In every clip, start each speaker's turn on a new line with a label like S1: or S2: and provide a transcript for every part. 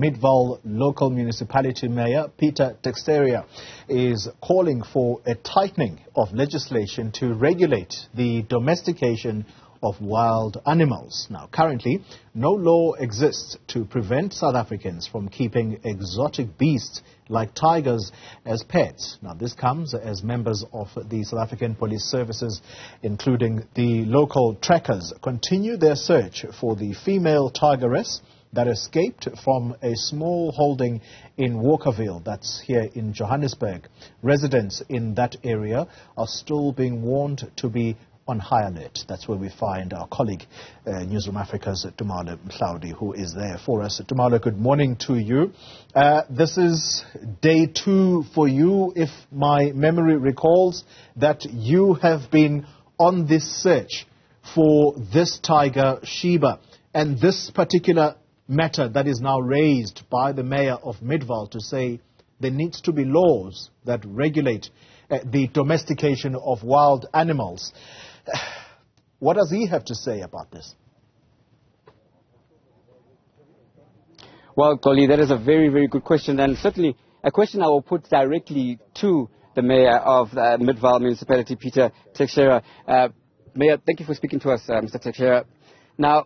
S1: Midvaal local municipality mayor, Peter Teixeira, is calling for a tightening of legislation to regulate the domestication of wild animals. Now, currently, no law exists to prevent South Africans from keeping exotic beasts like tigers as pets. Now, this comes as members of the South African Police Services, including the local trackers, continue their search for the female tigress that escaped from a small holding in Walkerville, that's here in Johannesburg. Residents in that area are still being warned to be on high alert. That's where we find our colleague, Newzroom Afrika's Tumaole Mohlaoli, who is there for us. Tumaole, good morning to you. This is day 2 for you, if my memory recalls, that you have been on this search for this tiger, Sheba, and this particular matter that is now raised by the mayor of Midvaal to say there needs to be laws that regulate the domestication of wild animals. What does he have to say about this?
S2: Well, Xoli, that is a very, very good question, and certainly a question I will put directly to the mayor of Midvaal Municipality, Peter Teixeira. Mayor, thank you for speaking to us, Mr. Teixeira. Now,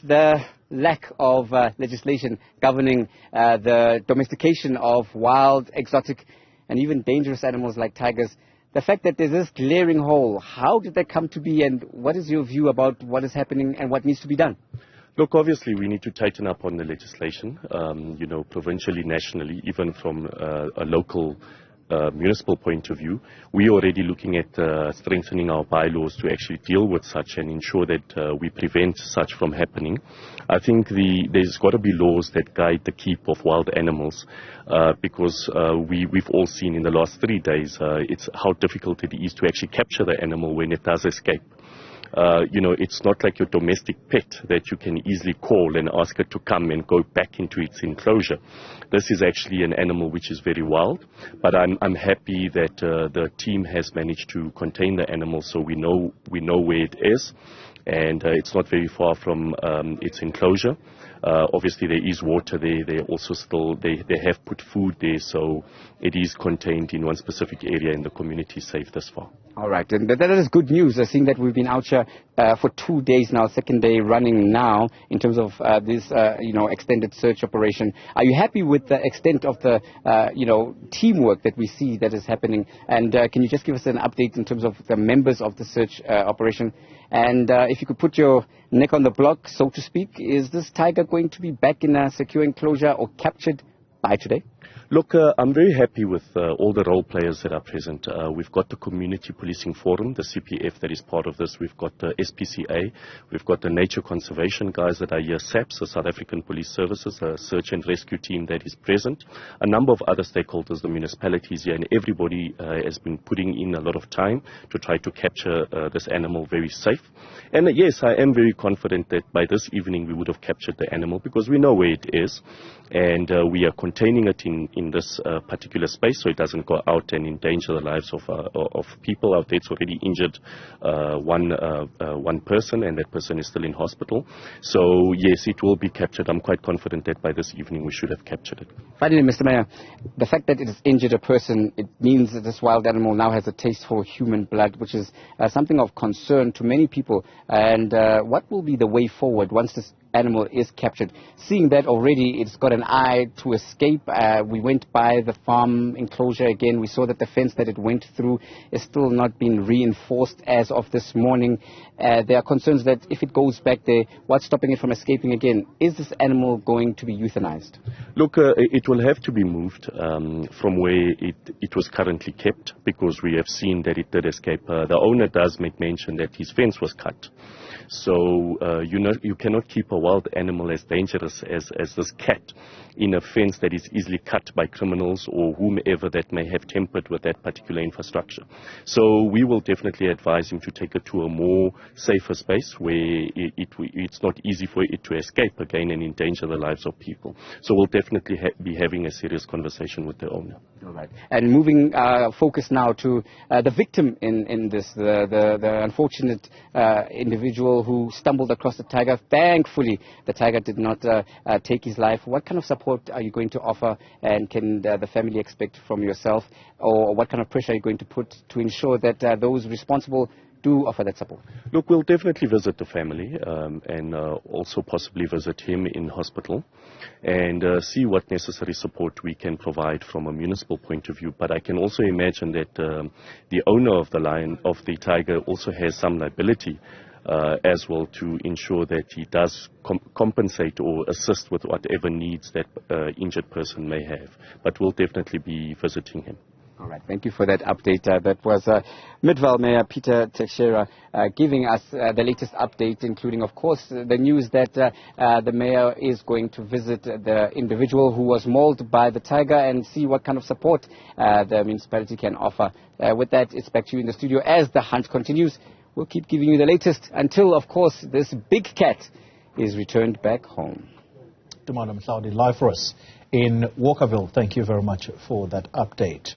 S2: the lack of legislation governing the domestication of wild, exotic, and even dangerous animals like tigers, the fact that there's this glaring hole, how did that come to be, and what is your view about what is happening and what needs to be done?
S3: Look, obviously we need to tighten up on the legislation, provincially, nationally, even from a local municipal point of view. We are already looking at strengthening our bylaws to actually deal with such and ensure that we prevent such from happening. I think there's got to be laws that guide the keep of wild animals because we've all seen in the last 3 days it's how difficult it is to actually capture the animal when it does escape. It's not like your domestic pet that you can easily call and ask it to come and go back into its enclosure. This is actually an animal which is very wild, but I'm happy that the team has managed to contain the animal, so we know where it is, and it's not very far from its enclosure. Obviously there is water there. They also they have put food there, so it is contained in one specific area and the community is safe thus far.
S2: All right, and that is good news. Seeing that we've been out here for 2 days now, second day running now in terms of this extended search operation. Are you happy with the extent of the teamwork that we see that is happening? And can you just give us an update in terms of the members of the search operation? And if you could put your neck on the block, so to speak, is this tiger going to be back in a secure enclosure or captured by today?
S3: Look, I'm very happy with all the role players that are present. We've got the Community Policing Forum, the CPF that is part of this. We've got the SPCA. We've got the Nature Conservation guys that are here, SAPS, the South African Police Services, a search and rescue team that is present. A number of other stakeholders, the municipalities here, and everybody has been putting in a lot of time to try to capture this animal very safe. And yes, I am very confident that by this evening we would have captured the animal because we know where it is, and we are containing it in this particular space so it doesn't go out and endanger the lives of people out there. It's already injured one person, and that person is still in hospital. So yes, it will be captured. I'm quite confident that by this evening we should have captured it.
S2: Finally, Mr. Mayor, the fact that it has injured a person, it means that this wild animal now has a taste for human blood, which is something of concern to many people. And what will be the way forward once this animal is captured? Seeing that already it's got an eye to escape. We went by the farm enclosure again. We saw that the fence that it went through is still not being reinforced as of this morning. There are concerns that if it goes back there, what's stopping it from escaping again? Is this animal going to be euthanized?
S3: Look, it will have to be moved from where it was currently kept because we have seen that it did escape. The owner does make mention that his fence was cut. So, you cannot keep a wild animal as dangerous as this cat in a fence that is easily cut by criminals or whomever that may have tampered with that particular infrastructure. So we will definitely advise him to take it to a more safer space where it's not easy for it to escape again and endanger the lives of people. So we'll definitely be having a serious conversation with the owner.
S2: All right. And moving focus now to the victim in this, the unfortunate individual who stumbled across the tiger. Thankfully, the tiger did not take his life. What kind of support are you going to offer, and can the family expect from yourself, or what kind of pressure are you going to put to ensure that those responsible do offer that support?
S3: Look, we'll definitely visit the family and also possibly visit him in hospital and see what necessary support we can provide from a municipal point of view. But I can also imagine that the owner of the tiger also has some liability as well to ensure that he does compensate or assist with whatever needs that injured person may have. But we'll definitely be visiting him.
S2: All right, thank you for that update. That was Midvaal Mayor Peter Teixeira giving us the latest update, including, of course, the news that the mayor is going to visit the individual who was mauled by the tiger and see what kind of support the municipality can offer. With that, it's back to you in the studio as the hunt continues. We'll keep giving you the latest until, of course, this big cat is returned back home.
S1: Tumaole Mohlaoli live for us in Walkerville. Thank you very much for that update.